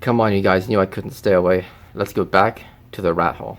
Come on, you guys knew I couldn't stay away. Let's go back to the rat hole.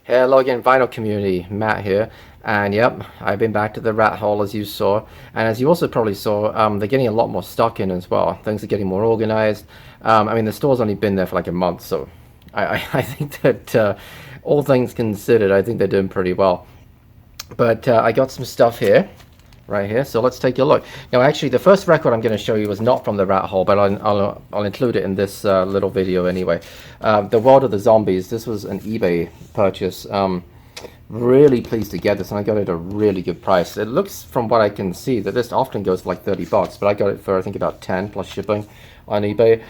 Hello again, vinyl community, Matt here, and yep, I've been back to the rat hole as you saw, and as you also probably saw, they're getting a lot more stock in as well. Things are getting more organized. I mean, the store's only been there for like a month, so I think that all things considered, I think they're doing pretty well. But I got some stuff here, right here, so let's take a look. Now actually the first record I'm going to show you was not from the rat hole, but I'll include it in this little video anyway. The World of the Zombies. This was an eBay purchase. Really pleased to get this, and I got it at a really good price. It looks, from what I can see, that this often goes for like $30, but I got it for I think about 10 plus shipping on eBay.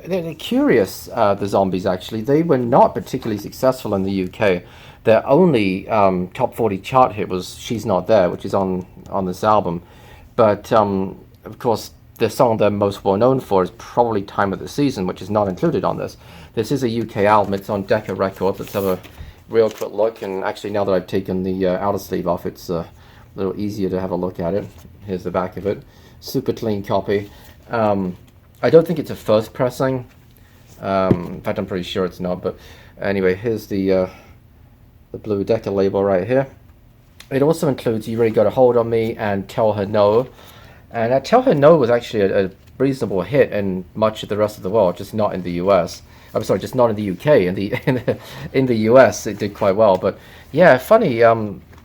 They're curious, the Zombies actually. They were not particularly successful in the UK. Their only top 40 chart hit was She's Not There, which is on this album. But of course, the song they're most well known for is probably Time of the Season, which is not included on this. This is a UK album. It's on Decca Records. Let's have a real quick look. And actually, now that I've taken the outer sleeve off, it's a little easier to have a look at it. Here's the back of it. Super clean copy. I don't think it's a first pressing. In fact, I'm pretty sure it's not. But anyway, here's the blue Decca label right here. It also includes You Really Got a Hold on Me and Tell Her No. And Tell Her No was actually a reasonable hit in much of the rest of the world, just not in the US. I'm sorry, just not in the UK. In the US, it did quite well. But yeah, funny.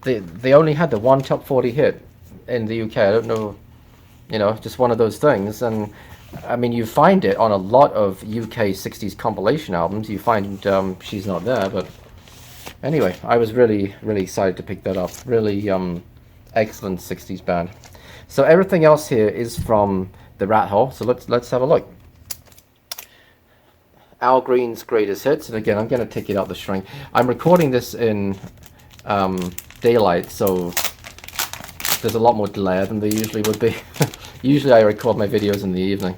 They only had the one top 40 hit in the UK. I don't know, just one of those things. And I mean, you find it on a lot of UK 60s compilation albums. You find She's Not There, but anyway, I was really excited to pick that up. Really excellent 60s band. So everything else here is from the rat hole. So let's have a look. Al Green's Greatest Hits, and again, I'm going to take it out the string. I'm recording this in daylight, so there's a lot more glare than there usually would be. Usually I record my videos in the evening.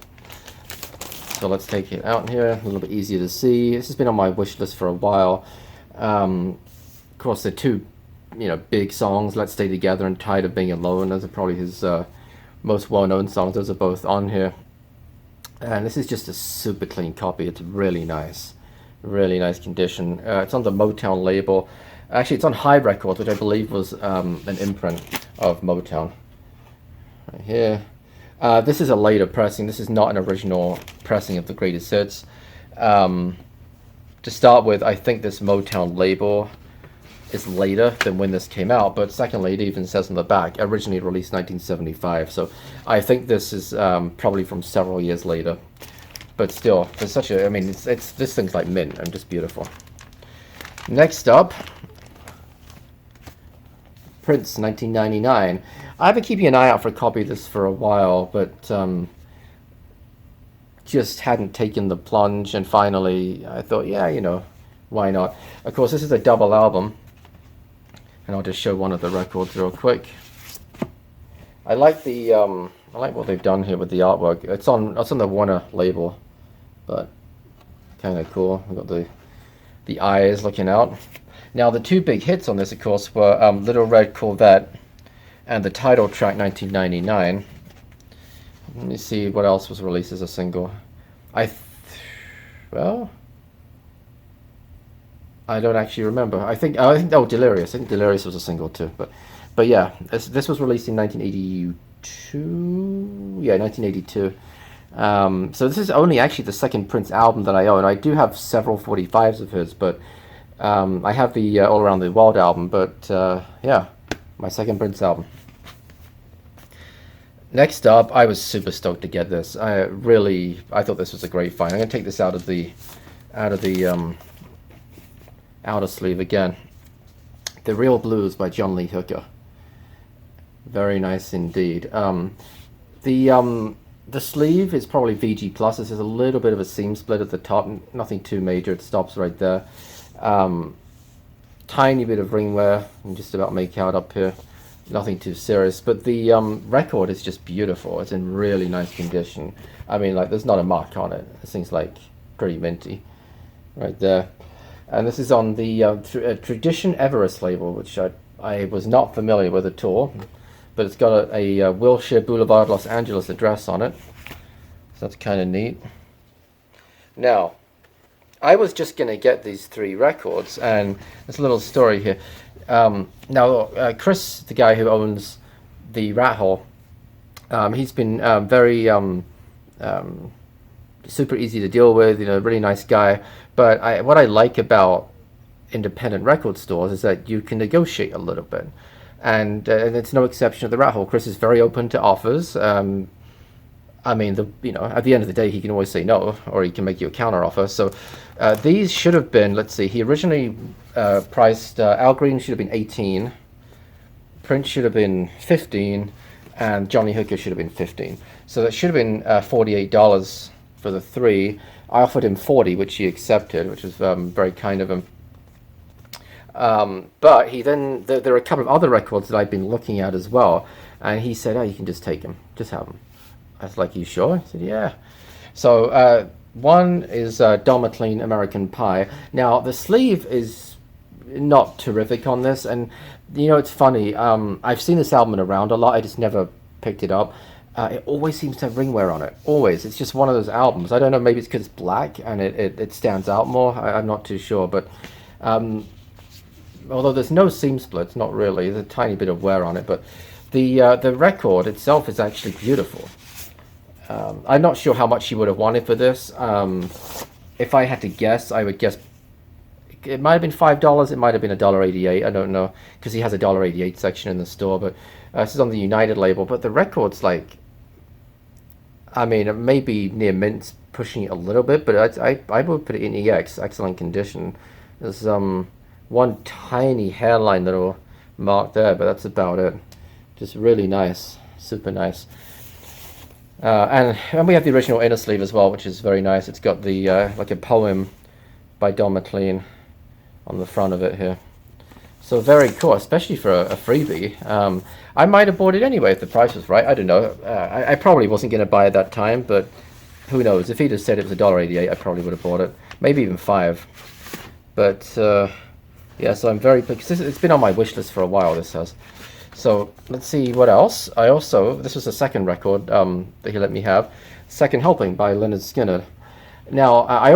So let's take it out here, a little bit easier to see. This has been on my wish list for a while. Of course, the two big songs, Let's Stay Together and Tired of Being Alone. Those are probably his most well-known songs. Those are both on here. And this is just a super clean copy. It's really nice condition. It's on the Motown label. Actually, it's on High Records, which I believe was an imprint of Motown. Right here. This is a later pressing. This is not an original pressing of the Greatest Hits. To start with, I think this Motown label is later than when this came out, but secondly, it even says on the back, originally released 1975, so I think this is probably from several years later. But still, there's such a, I mean, it's this thing's like mint and just beautiful. Next up, Prince, 1999. I've been keeping an eye out for a copy of this for a while, but just hadn't taken the plunge, and finally I thought, yeah, why not? Of course, this is a double album, and I'll just show one of the records real quick. I like the I like what they've done here with the artwork. It's on the Warner label, but kind of cool. We've got the eyes looking out. Now the two big hits on this, of course, were Little Red Corvette and the title track 1999. Let me see what else was released as a single. Well, I don't actually remember. I think Delirious. I think Delirious was a single too. But yeah, this was released in 1982. Yeah, 1982. So this is only actually the second Prince album that I own. I do have several 45s of his, but I have the All Around the World album. But yeah, my second Prince album. Next up, I was super stoked to get this. I thought this was a great find. I'm gonna take this out of the outer sleeve again. The Real Blues by John Lee Hooker. Very nice indeed. The sleeve is probably VG plus. This is a little bit of a seam split at the top. Nothing too major. It stops right there. Tiny bit of ring wear. You can just about make out up here. Nothing too serious, but the record is just beautiful. It's in really nice condition. I mean, like, there's not a mark on it. This thing's like pretty minty right there. And this is on the Tradition Everest label, which I was not familiar with at all, but it's got a Wilshire Boulevard, Los Angeles address on it, so that's kind of neat. Now, I was just going to get these three records, and there's a little story here. Now, Chris, the guy who owns the Rat Hole, he's been very super easy to deal with, you know, really nice guy. But what I like about independent record stores is that you can negotiate a little bit, and it's no exception of the Rat Hole. Chris is very open to offers. I mean, at the end of the day, he can always say no, or he can make you a counter offer. So these should have been, let's see, he originally priced, Al Green should have been 18, Prince should have been 15, and Johnny Hooker should have been 15. So that should have been $48 for the three. I offered him 40, which he accepted, which was very kind of him. But he then, there are a couple of other records that I've been looking at as well, and he said, oh, you can just take them, just have them. I was like, you sure? I said, yeah. So one is Don McLean, American Pie. Now, the sleeve is not terrific on this, and, you know, it's funny. I've seen this album around a lot. I just never picked it up. It always seems to have ring wear on it. Always. It's just one of those albums. I don't know, maybe it's because it's black and it stands out more. I'm not too sure. But although there's no seam splits, not really. There's a tiny bit of wear on it. But the record itself is actually beautiful. I'm not sure how much he would have wanted for this. If I had to guess, I would guess it might have been $5. It might have been $1.88. I don't know, because he has a $1.88 section in the store. But this is on the United label. But the record's like, I mean, it may be near mint, pushing it a little bit, but I would put it in EX, excellent condition. There's one tiny hairline little mark there, but that's about it. Just really nice, super nice. And we have the original inner sleeve as well, which is very nice. It's got the like a poem by Don McLean on the front of it here. So very cool, especially for a freebie. I might have bought it anyway if the price was right. I don't know. I probably wasn't going to buy it that time, but who knows? If he'd have said it was $1.88, I probably would have bought it. Maybe even $5. But yeah, so I'm very, because it's been on my wish list for a while, this has. So let's see what else. This was the second record that he let me have. Second Helping by Lynyrd Skynyrd. Now, I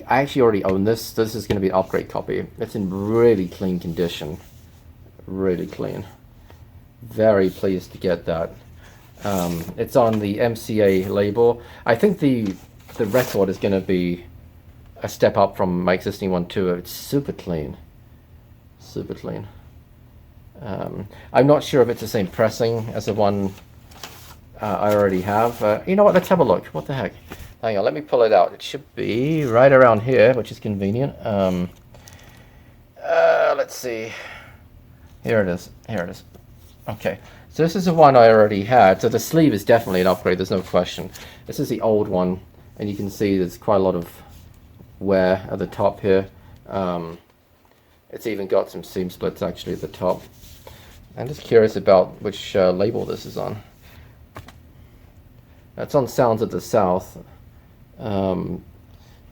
actually already own this. This is going to be an upgrade copy. It's in really clean condition. Really clean. Very pleased to get that. It's on the MCA label. I think the record is going to be a step up from my existing one too. It's super clean. Super clean. I'm not sure if it's the same pressing as the one I already have. You know what? Let's have a look. What the heck? Hang on, let me pull it out. It should be right around here, which is convenient. Let's see. Here it is. Here it is. Okay. So this is the one I already had. So the sleeve is definitely an upgrade. There's no question. This is the old one, and you can see there's quite a lot of wear at the top here. It's even got some seam splits actually at the top. I'm just curious about which label this is on. It's on Sounds of the South.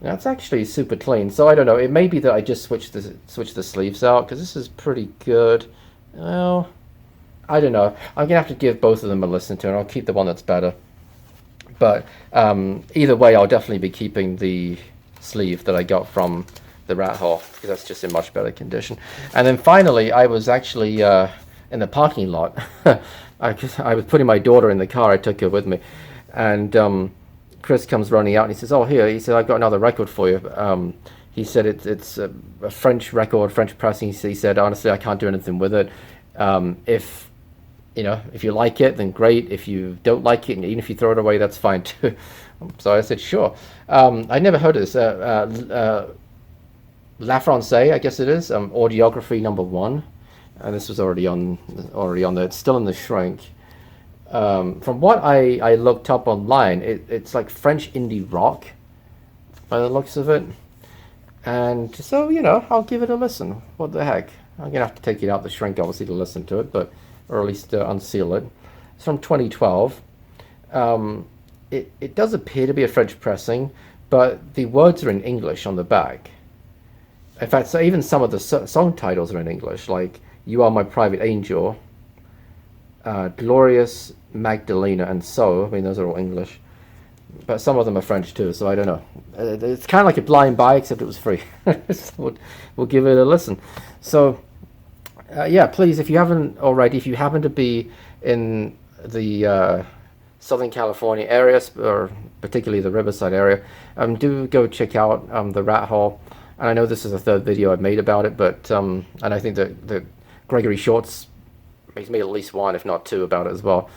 That's actually super clean. So I don't know. It may be that I just switched the sleeves out because this is pretty good. Well, I don't know. I'm gonna have to give both of them a listen to, and I'll keep the one that's better. But either way, I'll definitely be keeping the sleeve that I got from the Rat Hole because that's just in much better condition. And then finally, I was actually in the parking lot. I was putting my daughter in the car. I took her with me, and Chris comes running out and he says, "Oh, here," he said, "I've got another record for you." He said it's a French record, French pressing. He said, "Honestly, I can't do anything with it. If if you like it, then great. If you don't like it, and even if you throw it away, that's fine too." So I said, "Sure." I never heard of this. La Francais, I guess it is. Audiography #1, and this was already on there. It's still in the shrink. From what I looked up online, it's like French indie rock by the looks of it. And so, I'll give it a listen. What the heck? I'm going to have to take it out the shrink, obviously, to listen to it, or at least unseal it. It's from 2012. It does appear to be a French pressing, but the words are in English on the back. In fact, so even some of the song titles are in English, like "You Are My Private Angel," "Glorious Magdalena," and "So." I mean, those are all English. But some of them are French too, so I don't know. It's kind of like a blind buy, except it was free. So we'll give it a listen. So, yeah, please, if you haven't already, if you happen to be in the Southern California area, or particularly the Riverside area, do go check out the Rat Hole. And I know this is the third video I've made about it, but and I think that Gregory Shorts he's made at least one, if not two, about it as well.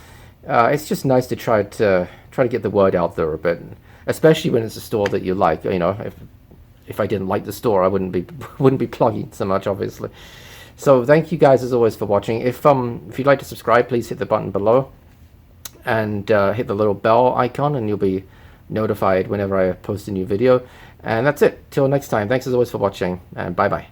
It's just nice to try to get the word out there a bit, especially when it's a store that you like. If I didn't like the store, I wouldn't be plugging so much, obviously. So thank you guys as always for watching. If you'd like to subscribe, please hit the button below and hit the little bell icon, and you'll be notified whenever I post a new video. And that's it. Till next time. Thanks as always for watching, and bye bye.